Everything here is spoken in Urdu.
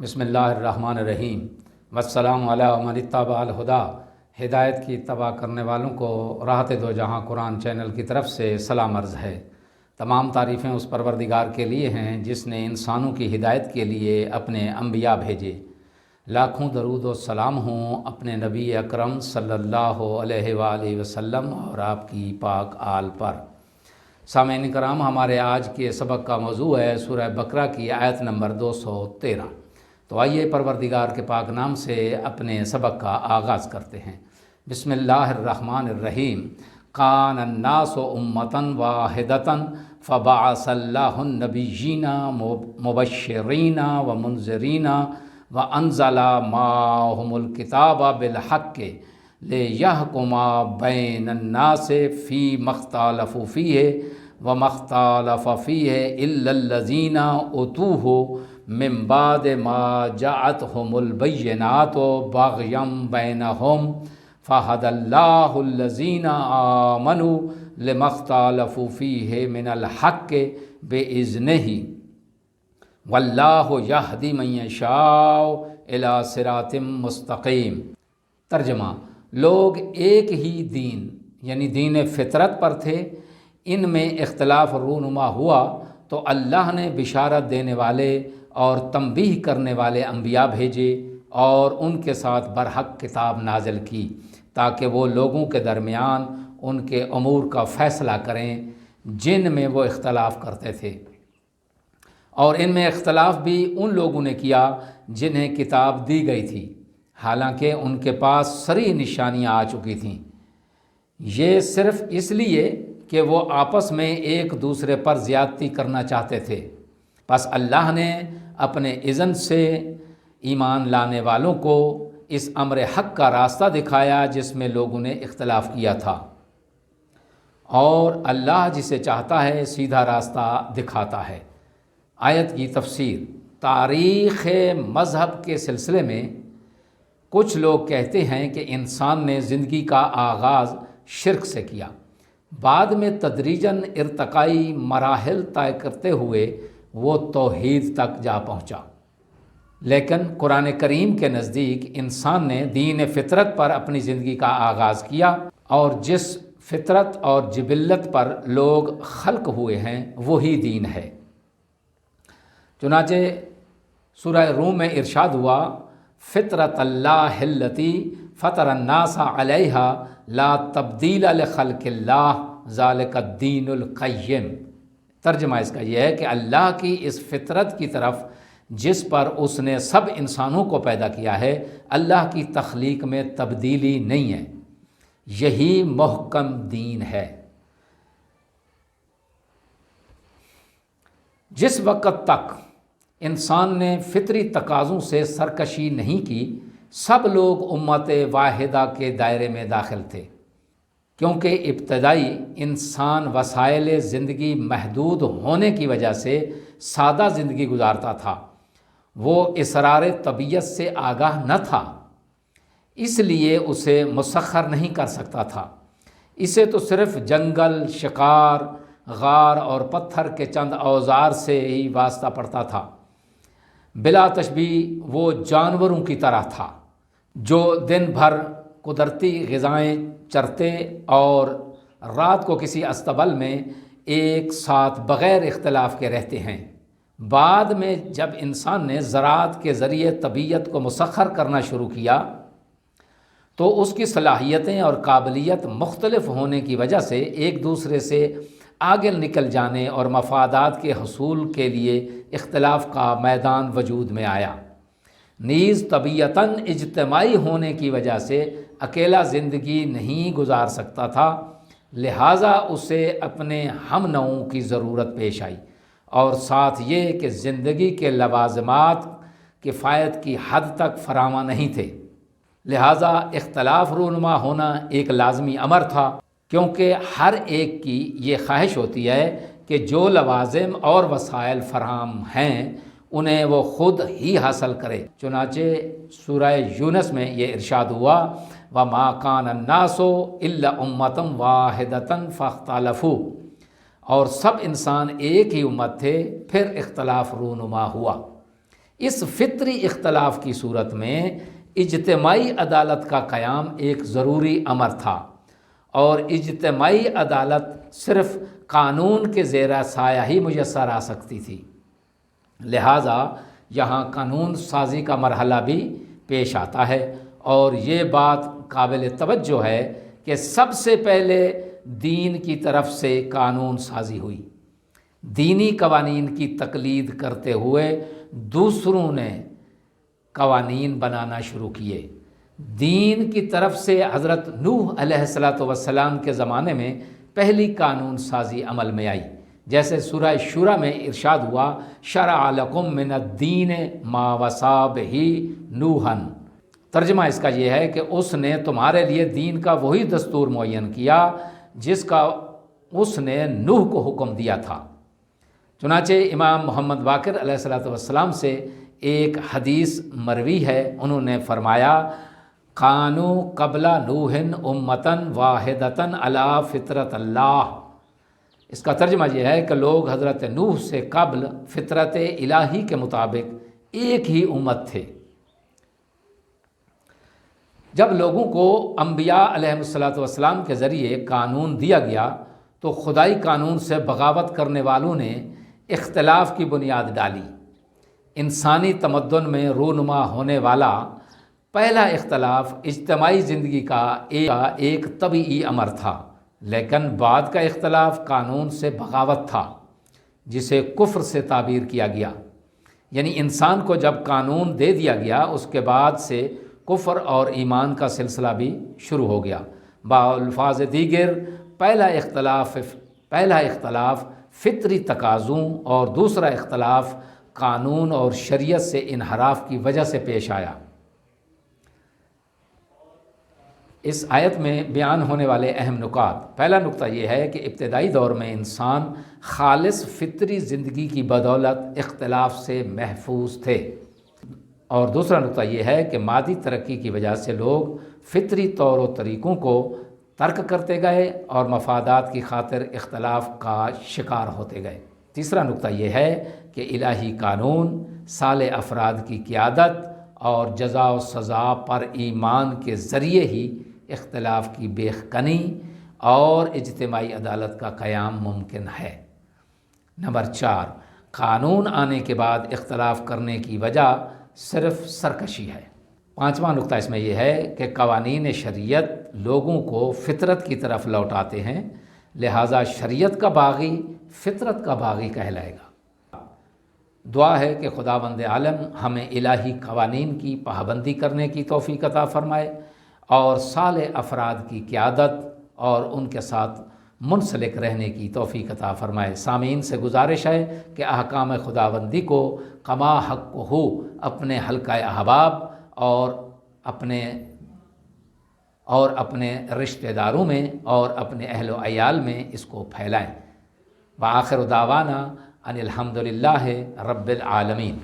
بسم اللہ الرحمن الرحیم والسلام علی من اتبع الہدی۔ ہدایت کی اتباع کرنے والوں کو راحت دو جہاں قرآن چینل کی طرف سے سلام عرض ہے۔ تمام تعریفیں اس پروردگار کے لیے ہیں جس نے انسانوں کی ہدایت کے لیے اپنے انبیاء بھیجے۔ لاکھوں درود و سلام ہوں اپنے نبی اکرم صلی اللہ علیہ وآلہ وسلم اور آپ کی پاک آل پر۔ سامعین کرام، ہمارے آج کے سبق کا موضوع ہے سورہ بقرہ کی آیت نمبر 213۔ تو آئیے پروردگار کے پاک نام سے اپنے سبق کا آغاز کرتے ہیں۔ بسم اللہ الرحمن الرحیم۔ کان الناس امۃ واحدۃ فبعث اللہ النبیین مبشرین ومنذرین وانزل معهم الکتاب بالحق لیحکم بین الناس فیما اختلفوا فیہ وما اختلف فیہ الا الذین اوتوہ من بعد ما جاءتهم البینات بغیا بینہم فہدی اللہ الذین آمنوا لما اختلفوا فیہ من الحق بإذنہ واللہ یہدی من یشاء الی صراط مستقیم۔ ترجمہ: لوگ ایک ہی دین یعنی دین فطرت پر تھے، ان میں اختلاف رونما ہوا تو اللہ نے بشارت دینے والے اور تنبیہ کرنے والے انبیاء بھیجے اور ان کے ساتھ برحق کتاب نازل کی تاکہ وہ لوگوں کے درمیان ان کے امور کا فیصلہ کریں جن میں وہ اختلاف کرتے تھے، اور ان میں اختلاف بھی ان لوگوں نے کیا جنہیں کتاب دی گئی تھی، حالانکہ ان کے پاس صریح نشانیاں آ چکی تھیں۔ یہ صرف اس لیے کہ وہ آپس میں ایک دوسرے پر زیادتی کرنا چاہتے تھے، پس اللہ نے اپنے اذن سے ایمان لانے والوں کو اس امر حق کا راستہ دکھایا جس میں لوگوں نے اختلاف کیا تھا، اور اللہ جسے چاہتا ہے سیدھا راستہ دکھاتا ہے۔ آیت کی تفسیر۔ تاریخ مذہب کے سلسلے میں کچھ لوگ کہتے ہیں کہ انسان نے زندگی کا آغاز شرک سے کیا، بعد میں تدریجاً ارتقائی مراحل طے کرتے ہوئے وہ توحید تک جا پہنچا، لیکن قرآن کریم کے نزدیک انسان نے دین فطرت پر اپنی زندگی کا آغاز کیا، اور جس فطرت اور جبلت پر لوگ خلق ہوئے ہیں وہی دین ہے۔ چنانچہ سورہ روم میں ارشاد ہوا: فطرت اللہ التی فطر الناس علیہا لا تبدیل لخلق اللہ ذالک الدین القیم۔ ترجمہ اس کا یہ ہے کہ اللہ کی اس فطرت کی طرف جس پر اس نے سب انسانوں کو پیدا کیا ہے، اللہ کی تخلیق میں تبدیلی نہیں ہے، یہی محکم دین ہے۔ جس وقت تک انسان نے فطری تقاضوں سے سرکشی نہیں کی، سب لوگ امت واحدہ کے دائرے میں داخل تھے، کیونکہ ابتدائی انسان وسائل زندگی محدود ہونے کی وجہ سے سادہ زندگی گزارتا تھا، وہ اسرار طبیعت سے آگاہ نہ تھا، اس لیے اسے مسخر نہیں کر سکتا تھا۔ اسے تو صرف جنگل، شکار، غار اور پتھر کے چند اوزار سے ہی واسطہ پڑتا تھا۔ بلا تشبیہ وہ جانوروں کی طرح تھا جو دن بھر قدرتی غذائیں چرتے اور رات کو کسی استبل میں ایک ساتھ بغیر اختلاف کے رہتے ہیں۔ بعد میں جب انسان نے زراعت کے ذریعے طبیعت کو مسخر کرنا شروع کیا تو اس کی صلاحیتیں اور قابلیت مختلف ہونے کی وجہ سے ایک دوسرے سے آگے نکل جانے اور مفادات کے حصول کے لیے اختلاف کا میدان وجود میں آیا۔ نیز طبیعتاً اجتماعی ہونے کی وجہ سے اکیلا زندگی نہیں گزار سکتا تھا، لہٰذا اسے اپنے ہم نوعوں کی ضرورت پیش آئی، اور ساتھ یہ کہ زندگی کے لوازمات کفایت کی حد تک فراواں نہیں تھے، لہٰذا اختلاف رونما ہونا ایک لازمی امر تھا، کیونکہ ہر ایک کی یہ خواہش ہوتی ہے کہ جو لوازم اور وسائل فراہم ہیں انہیں وہ خود ہی حاصل کرے۔ چنانچہ سورہ یونس میں یہ ارشاد ہوا: وَمَا كَانَ النَّاسُ إِلَّا أُمَّةً وَاحِدَةً فَاخْتَلَفُوا، اور سب انسان ایک ہی امت تھے، پھر اختلاف رونما ہوا۔ اس فطری اختلاف کی صورت میں اجتماعی عدالت کا قیام ایک ضروری امر تھا، اور اجتماعی عدالت صرف قانون کے زیر سایہ ہی میسر آ سکتی تھی۔ لہٰذا یہاں قانون سازی کا مرحلہ بھی پیش آتا ہے، اور یہ بات قابل توجہ ہے کہ سب سے پہلے دین کی طرف سے قانون سازی ہوئی۔ دینی قوانین کی تقلید کرتے ہوئے دوسروں نے قوانین بنانا شروع کیے۔ دین کی طرف سے حضرت نوح علیہ السلام کے زمانے میں پہلی قانون سازی عمل میں آئی، جیسے سورہ شورى میں ارشاد ہوا، شرع لکم من الدین ما وصی بہ نوحا۔ ترجمہ اس کا یہ ہے کہ اس نے تمہارے لیے دین کا وہی دستور معین کیا جس کا اس نے نوح کو حکم دیا تھا۔ چنانچہ امام محمد باقر علیہ السلام سے ایک حدیث مروی ہے، انہوں نے فرمایا، کانوا قبل نوح امتن واحدتن علی فطرت اللہ۔ اس کا ترجمہ یہ ہے کہ لوگ حضرت نوح سے قبل فطرت الہی کے مطابق ایک ہی امت تھے۔ جب لوگوں کو انبیاء علیہ السلام کے ذریعے قانون دیا گیا تو خدائی قانون سے بغاوت کرنے والوں نے اختلاف کی بنیاد ڈالی۔ انسانی تمدن میں رونما ہونے والا پہلا اختلاف اجتماعی زندگی کا ایک طبیعی امر تھا، لیکن بعد کا اختلاف قانون سے بغاوت تھا، جسے کفر سے تعبیر کیا گیا۔ یعنی انسان کو جب قانون دے دیا گیا اس کے بعد سے کفر اور ایمان کا سلسلہ بھی شروع ہو گیا۔ بالفاظ دیگر پہلا اختلاف فطری تقاضوں اور دوسرا اختلاف قانون اور شریعت سے انحراف کی وجہ سے پیش آیا۔ اس آیت میں بیان ہونے والے اہم نکات، پہلا نقطہ یہ ہے کہ ابتدائی دور میں انسان خالص فطری زندگی کی بدولت اختلاف سے محفوظ تھے، اور دوسرا نقطہ یہ ہے کہ مادی ترقی کی وجہ سے لوگ فطری طور و طریقوں کو ترک کرتے گئے اور مفادات کی خاطر اختلاف کا شکار ہوتے گئے۔ تیسرا نقطہ یہ ہے کہ الہی قانون، صالح افراد کی قیادت اور جزا و سزا پر ایمان کے ذریعے ہی اختلاف کی بیخکنی اور اجتماعی عدالت کا قیام ممکن ہے۔ نمبر 4، قانون آنے کے بعد اختلاف کرنے کی وجہ صرف سرکشی ہے۔ پانچواں نقطہ اس میں یہ ہے کہ قوانین شریعت لوگوں کو فطرت کی طرف لوٹاتے ہیں، لہٰذا شریعت کا باغی فطرت کا باغی کہلائے گا۔ دعا ہے کہ خداوند عالم ہمیں الہی قوانین کی پابندی کرنے کی توفیق عطا فرمائے اور صالح افراد کی قیادت اور ان کے ساتھ منسلک رہنے کی توفیق عطا فرمائے۔ سامعین سے گزارش ہے کہ احکام خداوندی کو کما حق ہو اپنے حلقہ احباب اور اپنے رشتہ داروں میں اور اپنے اہل و عیال میں اس کو پھیلائیں۔ وآخر دعوانا ان الحمدللہ رب العالمین۔